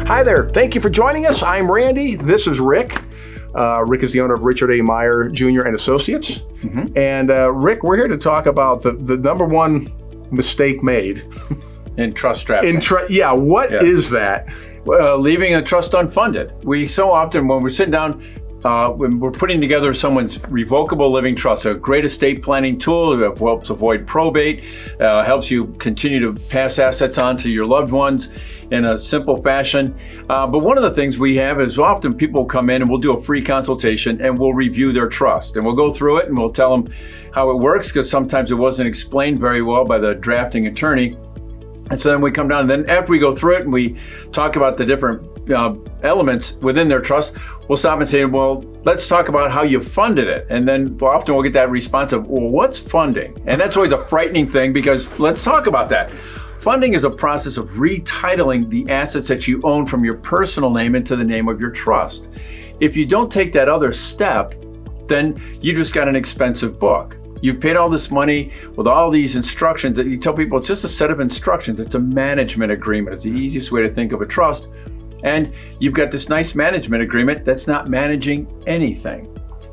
Hi there. Thank you for joining us. I'm Randy. This is Rick. Rick is the owner of Richard A. Meyer Jr. and Associates. Mm-hmm. And Rick, we're here to talk about the number one mistake made in trust drafting. What is that? Leaving a trust unfunded. We so often, when we're sitting down, when we're putting together someone's revocable living trust, a great estate planning tool that helps avoid probate, helps you continue to pass assets on to your loved ones in a simple fashion. But one of the things we have is often people come in and we'll do a free consultation and we'll review their trust. And we'll go through it and we'll tell them how it works, because sometimes it wasn't explained very well by the drafting attorney. And so then we come down, and then after we go through it and we talk about the different elements within their trust, we'll stop and say, well, let's talk about how you funded it. And then often we'll get that response of, well, what's funding? And that's always a frightening thing, because let's talk about that. Funding is a process of retitling the assets that you own from your personal name into the name of your trust. If you don't take that other step, then you just got an expensive book. You've paid all this money with all these instructions that you tell people it's just a set of instructions. It's a management agreement. It's the easiest way to think of a trust. And you've got this nice management agreement that's not managing anything.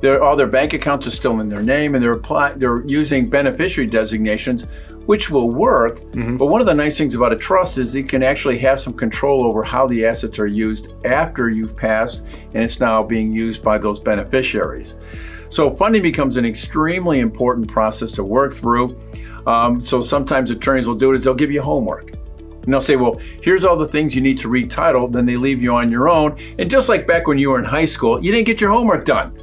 All their bank accounts are still in their name, and they're using beneficiary designations, which will work. Mm-hmm. But one of the nice things about a trust is you can actually have some control over how the assets are used after you've passed and it's now being used by those beneficiaries. So funding becomes an extremely important process to work through. So sometimes attorneys will do it is they'll give you homework. And they'll say, well, here's all the things you need to retitle. Then they leave you on your own. And just like back when you were in high school, you didn't get your homework done.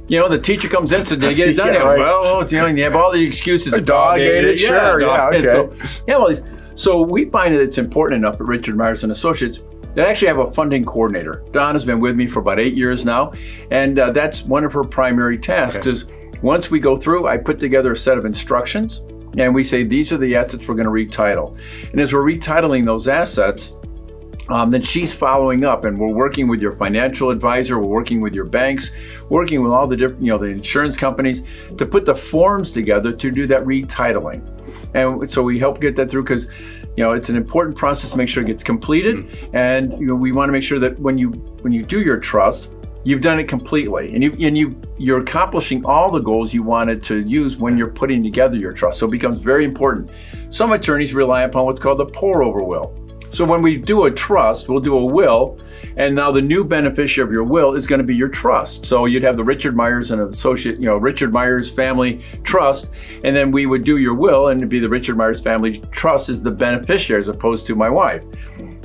The teacher comes in and says, did you get it done? Right. Well, you have all the excuses. A dog ate it. Sure, yeah, okay. So we find that it's important enough at Richard Myers and Associates that I actually have a funding coordinator. Dawn has been with me for about 8 years now, and that's one of her primary tasks. Is once we go through, I put together a set of instructions, and we say, these are the assets we're going to retitle. And as we're retitling those assets, then she's following up, and we're working with your financial advisor, we're working with your banks, working with all the different, the insurance companies to put the forms together to do that retitling. And so we help get that through, because it's an important process to make sure it gets completed. Mm-hmm. And we want to make sure that when you do your trust, you've done it completely, and you're accomplishing all the goals you wanted to use when you're putting together your trust. So it becomes very important. Some attorneys rely upon what's called the pour-over will. So when we do a trust, we'll do a will, and now the new beneficiary of your will is going to be your trust. So you'd have the Richard Myers and Associate, Richard Myers Family Trust, and then we would do your will, and it'd be the Richard Myers Family Trust as the beneficiary as opposed to my wife.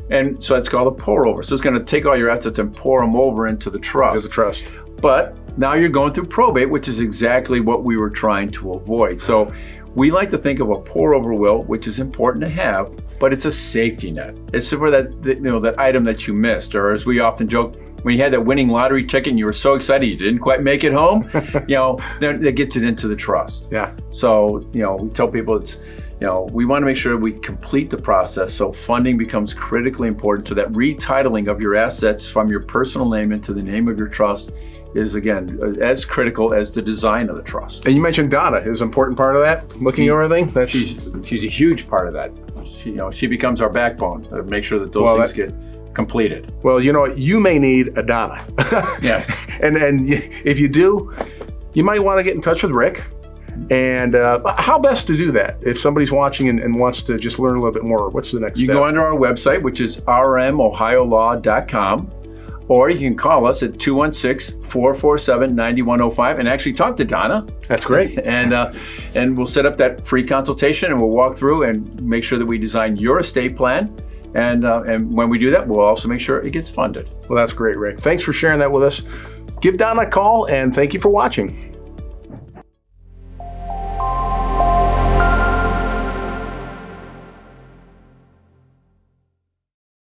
And so that's called a pour over. So it's going to take all your assets and pour them over into the trust. Into the trust. But now you're going through probate, which is exactly what we were trying to avoid. So we like to think of a pour over will, which is important to have, but it's a safety net. It's for that item that you missed, or as we often joke, when you had that winning lottery ticket and you were so excited you didn't quite make it home, that gets it into the trust. Yeah. So we tell people we want to make sure we complete the process, so funding becomes critically important. So that retitling of your assets from your personal name into the name of your trust is, again, as critical as the design of the trust. And you mentioned Donna is an important part of that, looking over everything. She's a huge part of that. She becomes our backbone to make sure that those things get completed. Well, you may need a Donna. Yes. And if you do, you might want to get in touch with Rick. And how best to do that? If somebody's watching and wants to just learn a little bit more, what's the next step? You go onto our website, which is rmohiolaw.com, or you can call us at 216-447-9105 and actually talk to Donna. That's great. And we'll set up that free consultation, and we'll walk through and make sure that we design your estate plan. And when we do that, we'll also make sure it gets funded. Well, that's great, Rick. Thanks for sharing that with us. Give Donna a call, and thank you for watching.